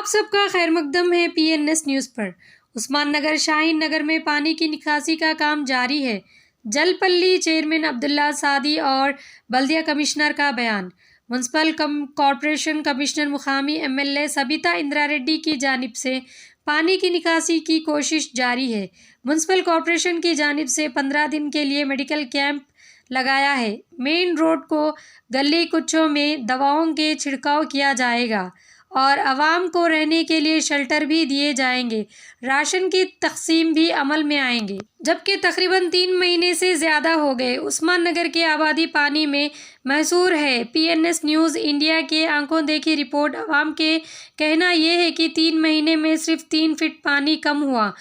सबका खैर मकदम है PNS न्यूज़ पर। उस्मान नगर शाहीन नगर में पानी की निकासी का काम जारी है। जलपल्ली चेयरमैन अब्दुल्ला सादी और बल्दिया कमिश्नर का बयान। म्युनिसिपल कॉरपोरेशन कमिश्नर मुकामी MLA सबिता इंदिरा रेड्डी की जानिब से पानी की निकासी की कोशिश जारी है। म्युनिसिपल कॉरपोरेशन की जानिब से 15 दिन के लिए मेडिकल कैंप लगाया है। मेन रोड को गली कुचों में दवाओं के छिड़काव किया जाएगा और आवाम को रहने के लिए शेल्टर भी दिए जाएंगे। राशन की तकसीम भी अमल में आएंगे। जबकि तकरीबन 3 महीने से ज़्यादा हो गए उस्मान नगर की आबादी पानी में महसूर है। PNS न्यूज़ इंडिया के आंखों देखी रिपोर्ट। आवाम के कहना यह है कि 3 महीने में सिर्फ 3 फीट पानी कम हुआ।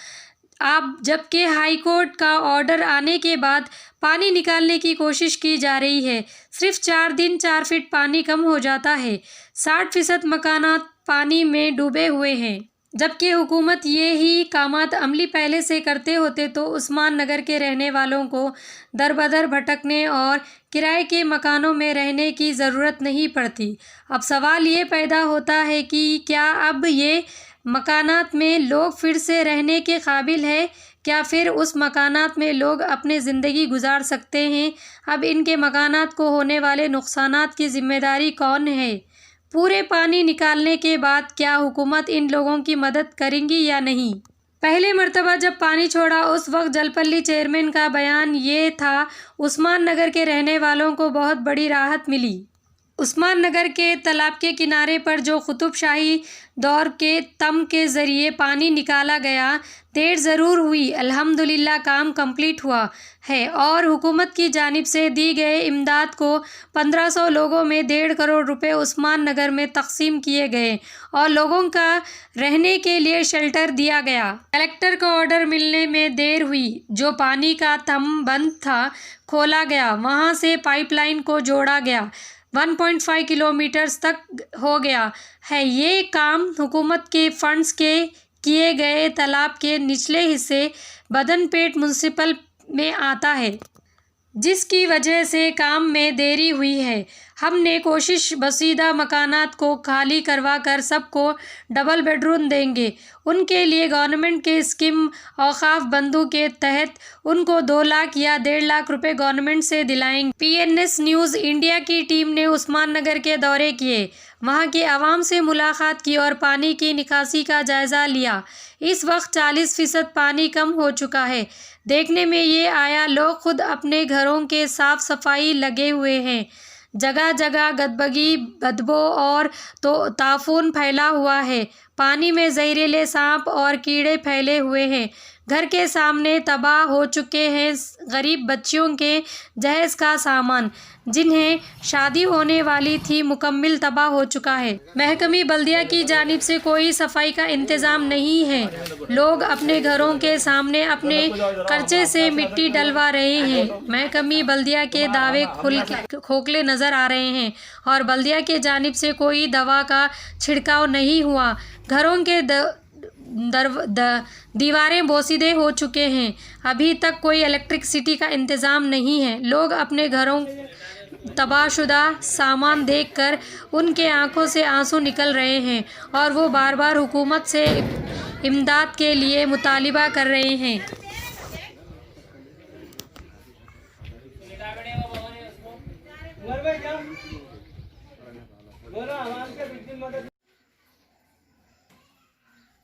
जबकि हाई कोर्ट का ऑर्डर आने के बाद पानी निकालने की कोशिश की जा रही है। सिर्फ 4 दिन 4 फीट पानी कम हो जाता है। 60% मकानात पानी में डूबे हुए हैं। जबकि हुकूमत ये ही कामात अमली पहले से करते होते तो उस्मान नगर के रहने वालों को दर बदर भटकने और किराए के मकानों में रहने की ज़रूरत नहीं पड़ती। अब सवाल ये पैदा होता है कि क्या अब ये मकानात में लोग फिर से रहने के काबिल है? क्या फिर उस मकानात में लोग अपने ज़िंदगी गुजार सकते हैं? अब इनके मकानात को होने वाले नुकसानात की ज़िम्मेदारी कौन है? पूरे पानी निकालने के बाद क्या हुकूमत इन लोगों की मदद करेंगी या नहीं? पहले मर्तबा जब पानी छोड़ा उस वक्त जलपल्ली चेयरमैन का बयान ये था, उस्मान नगर के रहने वालों को बहुत बड़ी राहत मिली। उस्मान नगर के तालाब के किनारे पर जो कुतुबशाही दौर के तम के ज़रिए पानी निकाला गया, देर ज़रूर हुई, अल्हम्दुलिल्लाह काम कंप्लीट हुआ है और हुकूमत की जानिब से दी गए इमदाद को 1500 लोगों में 1.5 करोड़ रुपए उस्मान नगर में तकसीम किए गए और लोगों का रहने के लिए शेल्टर दिया गया। कलेक्टर का ऑर्डर मिलने में देर हुई। जो पानी का तम बंद था खोला गया, वहाँ से पाइपलाइन को जोड़ा गया। 1.5 किलोमीटर्स तक हो गया है। ये काम हुकूमत के फंड्स के किए गए। तालाब के निचले हिस्से बदनपेट म्युनिसिपल में आता है, जिसकी वजह से काम में देरी हुई है। हमने कोशिश बसीदा मकानात को खाली करवा कर सबको डबल बेडरूम देंगे। उनके लिए गवर्नमेंट के स्कीम औकाफ बंधु के तहत उनको 2 लाख या 1.5 लाख रुपए गवर्नमेंट से दिलाएंगे। PNS न्यूज़ इंडिया की टीम ने उस्मान नगर के दौरे किए, वहां के आवाम से मुलाकात की और पानी की निकासी का जायज़ा लिया। इस वक्त 40% पानी कम हो चुका है। देखने में ये आया लोग खुद अपने घरों के साफ सफाई लगे हुए हैं। जगह जगह गंदगी, बदबू और तो ताफून फैला हुआ है। पानी में जहरीले सांप और कीड़े फैले हुए हैं। घर के सामने तबाह हो चुके हैं गरीब बच्चियों के जहेज का सामान, जिन्हें शादी होने वाली थी, मुकम्मल तबाह हो चुका है। महकमी बल्दिया की जानिब से कोई सफाई का इंतज़ाम नहीं है। लोग अपने घरों के सामने अपने खर्चे से मिट्टी डलवा रहे हैं। महकमी बल्दिया के दावे खोखले नज़र आ रहे हैं और बल्दिया के जानिब से कोई दवा का छिड़काव नहीं हुआ। घरों के दीवारें बोसीदे हो चुके हैं। अभी तक कोई इलेक्ट्रिसिटी का इंतज़ाम नहीं है। लोग अपने घरों तबाहशुदा सामान देखकर उनके आंखों से आंसू निकल रहे हैं और वो बार बार हुकूमत से इमदाद के लिए मुतालिबा कर रहे हैं।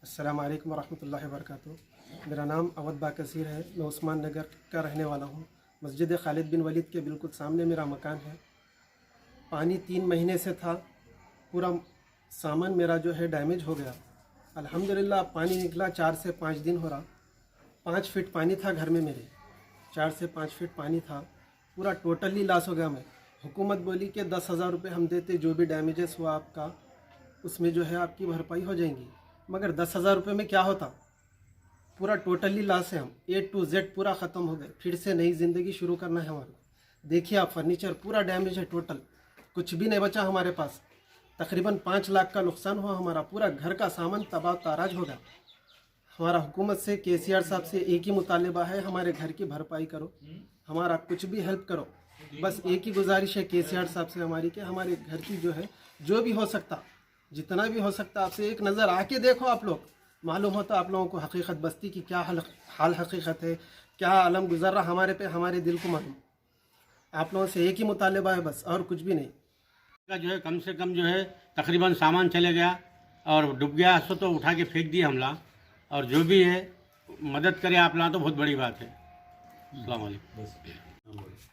अस्सलाम वालेकुम वरहमतुल्लाहि वबरकातुहू। मेरा नाम अवध बाकसीर है। मैं उस्मान नगर का रहने वाला हूँ। मस्जिद खालिद बिन वलीद के बिल्कुल सामने मेरा मकान है। पानी 3 महीने से था। पूरा सामान मेरा जो है डैमेज हो गया। अल्हम्दुलिल्लाह पानी निकला। 4 से 5 दिन हो रहा। 5 फीट पानी था घर में मेरे। 4 से 5 फीट पानी था। पूरा टोटली लॉस हो गया मैं। हुकूमत बोली कि 10,000 रुपये हम देते, जो भी डैमेजेस हुआ आपका उसमें जो है आपकी भरपाई हो जाएगी। मगर 10,000 रुपये में क्या होता? पूरा टोटली लॉस है। हम A to Z पूरा ख़त्म हो गए। फिर से नई ज़िंदगी शुरू करना है हमारा। देखिए आप, फर्नीचर पूरा डैमेज है। टोटल कुछ भी नहीं बचा हमारे पास। तकरीबन 5 लाख का नुकसान हुआ हमारा। पूरा घर का सामान तबाह ताराज हो गया। हमारा हुकूमत से KCR साहब से एक ही मुतालिबा है, हमारे घर की भरपाई करो, हमारा कुछ भी हेल्प करो। बस एक ही गुजारिश है KCR साहब से हमारी कि हमारे घर की जो है जो भी हो सकता जितना भी हो सकता है आपसे एक नज़र आके देखो, आप लोग मालूम होता आप लोगों को हकीकत बस्ती की क्या हाल हकीकत है, क्या अलम गुजर रहा हमारे पे, हमारे दिल को मालूम। आप लोगों से एक ही मुतालबा है बस, और कुछ भी नहीं। का जो है कम से कम जो है तकरीबन सामान चले गया और डूब गया, सो तो उठा के फेंक दिए हमला, और जो भी है मदद करे आप लोग तो बहुत बड़ी बात है।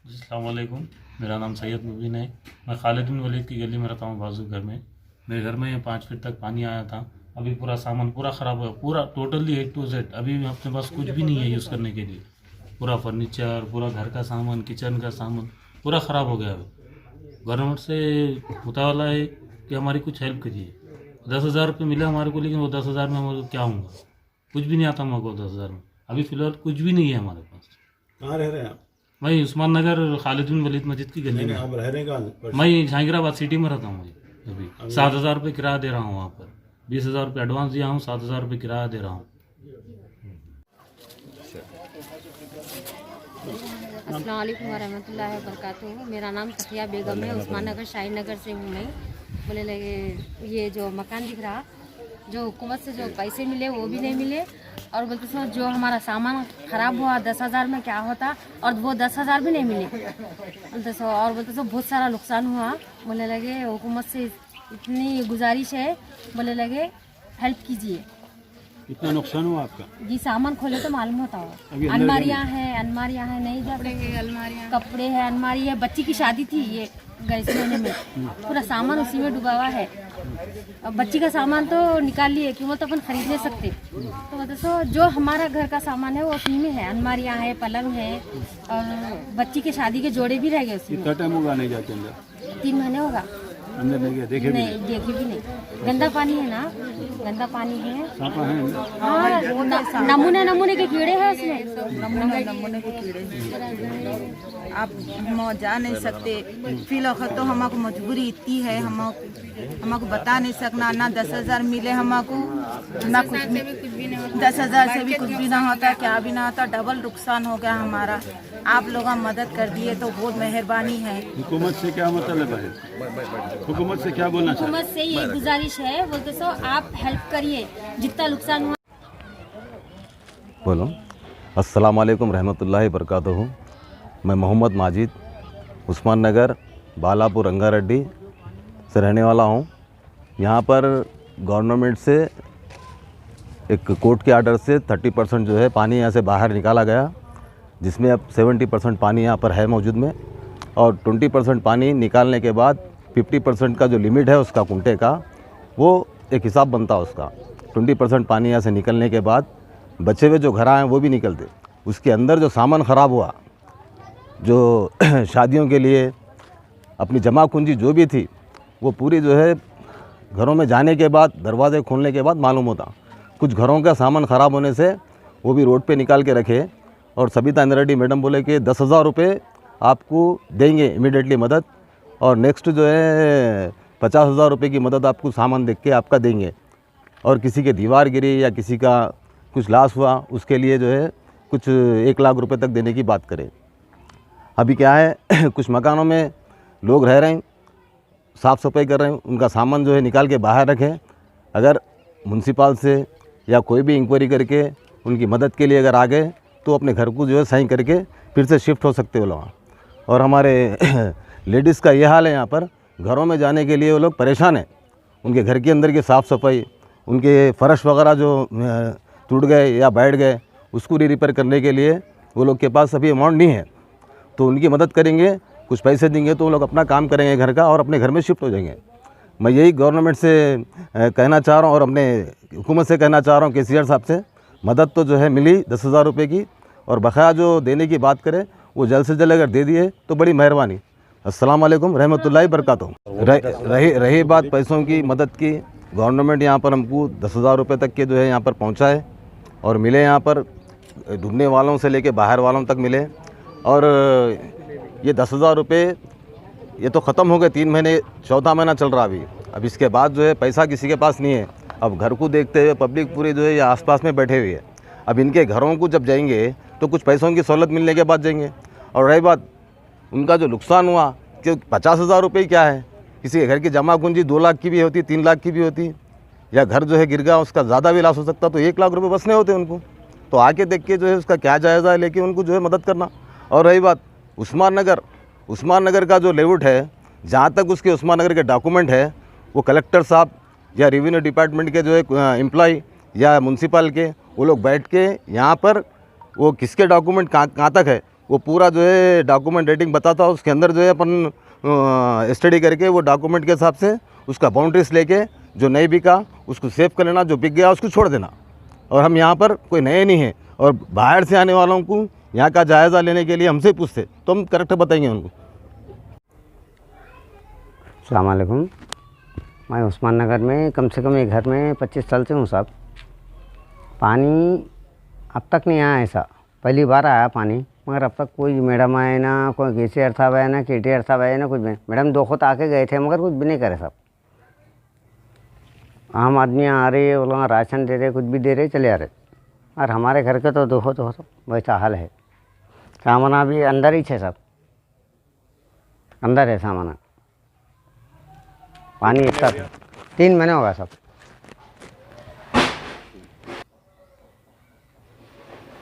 अस्सलाम वालेकुम, मेरा नाम सैयद मुबीन है। मैं खालिद बिन वलीद की गली में रहता हूँ, बाजू घर में। मेरे घर में 5 फीट तक पानी आया था। अभी पूरा सामान पूरा ख़राब हुआ, पूरा टोटली A to Z। अभी अपने पास कुछ भी नहीं है यूज़ करने के लिए। पूरा फर्नीचर, पूरा घर का सामान, किचन का सामान पूरा ख़राब हो गया। अभी गवर्नमेंट से मुताला है कि हमारी कुछ हेल्प करिए। 10,000 रुपये मिले हमारे को, लेकिन वो 10,000 में हमारे को क्या होगा, कुछ भी नहीं आता हमारे को 10,000 में। अभी फ़िलहाल कुछ भी नहीं है हमारे पास। कहाँ रह रहे हैं आप? मैं उस्मान नगर खालिद बिन वलीद मस्जिद की गली में। हम रह रहे हैं मैं जहांगीराबाद सिटी में रहता हूँ। अभी 7,000 रुपये किराया दे रहा हूँ वहाँ पर। 20,000 रुपये एडवांस दिया हूँ, 7,000 रुपये किराया दे रहा हूँ। अस्सलाम वालेकुम वरहमतुल्लाहि वबरकातुहू। मेरा नाम सफिया बेगम है, उस्मान नगर शाहीन नगर से हूँ मैं। बोले लगे ये जो मकान दिख रहा, जो हुकूमत से जो पैसे मिले वो भी नहीं मिले, और बोलते सो जो हमारा सामान ख़राब हुआ 10,000 में क्या होता, और वो 10,000 भी नहीं मिले बोलते सो। और बोलते सो बहुत सारा नुकसान हुआ। बोले लगे हुकूमत से इतनी गुजारिश है, बोले लगे हेल्प कीजिए। कितना नुकसान हुआ आपका? जी सामान खोले तो मालूम होता हो। अलमारियाँ हैं नहीं जा सकते, कपड़े हैं, अलमारी है। बच्ची की शादी थी ये गए इस महीने में, पूरा सामान उसी में डूबा हुआ है। अब बच्ची का सामान तो निकाल लिए, क्यों तो अपन खरीद नहीं सकते। तो मतलब सो जो हमारा घर का सामान है वो उसी में है। अलमारियाँ हैं, पलंग है, और बच्ची के शादी के जोड़े भी रह गए उसी में। कितना टाइम होगा नहीं जाते अंदर? 3 महीने होगा। अंदर नहीं गया, देखे भी नहीं, देखे भी नहीं। गंदा पानी है ना, गंदा पानी है। सांपा है अंदर? हाँ, नमूने के कीड़े हैं इसमें। नमूने के कीड़े आप हम जा नहीं सकते। फिलहाल तो हमको मजबूरी इतनी है, हमको बता नहीं सकना। ना 10,000 मिले हमको, ना कुछ 10,000 से भी कुछ भी ना होता, क्या भी ना होता। डबल नुकसान हो गया हमारा। आप लोग मदद कर दिए तो बहुत मेहरबानी है। हुकूमत से क्या मतलब है? हुकूमत से क्या बोलना चाहिए? हुकूमत से ये गुजारिश है, बोलते सो आप हेल्प करिए जितना नुकसान हुआ। बोलो। अस्सलाम वालेकुम रहमतुल्लाहि बरकातुहू। मैं मोहम्मद माजिद उस्मान नगर बालापुर रंगारेड्डी से रहने वाला हूँ। यहाँ पर गवर्नमेंट से एक कोर्ट के आर्डर से 30% जो है पानी यहाँ से बाहर निकाला गया, जिसमें अब 70% पानी यहाँ पर है मौजूद में, और 20% पानी निकालने के बाद 50% का जो लिमिट है उसका कुंटे का, वो एक हिसाब बनता है उसका। 20% पानी यहाँ से निकलने के बाद बचे हुए जो घर आए वो भी निकलते। उसके अंदर जो सामान ख़राब हुआ, जो शादियों के लिए अपनी जमा पूंजी जो भी थी, वो पूरी जो है घरों में जाने के बाद, दरवाज़े खोलने के बाद मालूम होता। कुछ घरों का सामान ख़राब होने से वो भी रोड पे निकाल के रखे, और सबिता इंदिरा रेड्डी मैडम बोले कि 10,000 रुपये आपको देंगे इमीडिएटली मदद, और नेक्स्ट जो है 50,000 रुपये की मदद आपको सामान देख के आपका देंगे, और किसी के दीवार गिरी या किसी का कुछ लॉस हुआ उसके लिए जो है कुछ 1 लाख रुपए तक देने की बात करें। अभी क्या है कुछ मकानों में लोग रह रहे हैं, साफ़ सफाई कर रहे हैं, उनका सामान जो है निकाल के बाहर रखें। अगर म्युनिसिपल से या कोई भी इंक्वायरी करके उनकी मदद के लिए अगर आ गए तो अपने घर को जो है सही करके फिर से शिफ्ट हो सकते हो लोग। और हमारे लेडीज़ का ये हाल है, यहाँ पर घरों में जाने के लिए वो लोग परेशान हैं। उनके घर के अंदर की साफ़ सफाई, उनके फ़र्श वगैरह जो टूट गए या बैठ गए, उसको रिपेयर करने के लिए वो लोग के पास अभी अमाउंट नहीं है, तो उनकी मदद करेंगे, कुछ पैसे देंगे तो वो लोग अपना काम करेंगे घर का और अपने घर में शिफ्ट हो जाएंगे। मैं यही गवर्नमेंट से कहना चाह रहा हूँ और अपने हुकूमत से कहना चाह रहा हूँ, केसीआर साहब से, मदद तो जो है मिली 10,000 रुपये की, और बकाया जो देने की बात करें वो जल्द से जल्द अगर दे दिए तो बड़ी मेहरबानी। अस्सलाम वालेकुम रहमतुल्लाहि बरकातुहू। रही बात पैसों की मदद की, गवर्नमेंट यहाँ पर हमको 10,000 रुपये तक के जो है यहाँ पर पहुँचाए और मिले, यहाँ पर डूबने वालों से लेके बाहर वालों तक मिले। और ये 10,000 रुपये ये तो ख़त्म हो गए, 3 महीने, चौथा महीना चल रहा अभी। अब इसके बाद जो है पैसा किसी के पास नहीं है। अब घर को देखते हुए पब्लिक पूरी जो है ये आसपास में बैठे हुए है। अब इनके घरों को जब जाएंगे तो कुछ पैसों की सहूलत मिलने के बाद जाएंगे। और रही बात उनका जो नुकसान हुआ कि 50,000 रुपये क्या है, किसी के घर की जमा पूंजी 2 लाख की भी होती, 3 लाख की भी होती, या घर जो है गिर गया उसका ज़्यादा भी लॉस हो सकता, तो 1 लाख रुपए बसने होते उनको। तो आके देख के जो है उसका क्या जायज़ा है लेके उनको जो है मदद करना। और रही बात उस्मान नगर का जो लेआउट है, जहाँ तक उसके उस्मान नगर के डॉक्यूमेंट है वो कलेक्टर साहब या रेवेन्यू डिपार्टमेंट के जो है एम्प्लॉय या म्यूनसिपल के वो लोग बैठ के यहाँ पर वो किसके डॉक्यूमेंट कहाँ तक है वो पूरा जो है डॉक्यूमेंट रेटिंग बताता है। उसके अंदर जो है अपन स्टडी करके वो डॉक्यूमेंट के हिसाब से उसका बाउंड्रीज लेके जो नहीं बिका उसको सेव कर लेना, जो बिक गया उसको छोड़ देना। और हम यहाँ पर कोई नए नहीं हैं और बाहर से आने वालों को यहाँ का जायज़ा लेने के लिए हमसे पूछते तो हम करेक्ट बताएंगे उनको। अस्सलाम वालेकुम। मैं उस्मान नगर में कम से कम एक घर में 25 साल से हूँ साहब। पानी अब तक नहीं आया ऐसा, पहली बार आया पानी, मगर अब तक कोई मैडम आए ना, कोई केसीआर साहब आए ना, केटीआर साहब आए ना, कुछ भी। मैडम 2 खुद आके गए थे मगर कुछ भी नहीं करे साहब। आम आदमी आ रही है, वो लोग राशन दे रहे, कुछ भी दे रहे, चले आ रहे। और हमारे घर के तो देखो तो सब वैसा हाल है। सामाना भी अंदर ही है साहब, अंदर है सामाना। पानी इतना 3 महीने होगा साहब।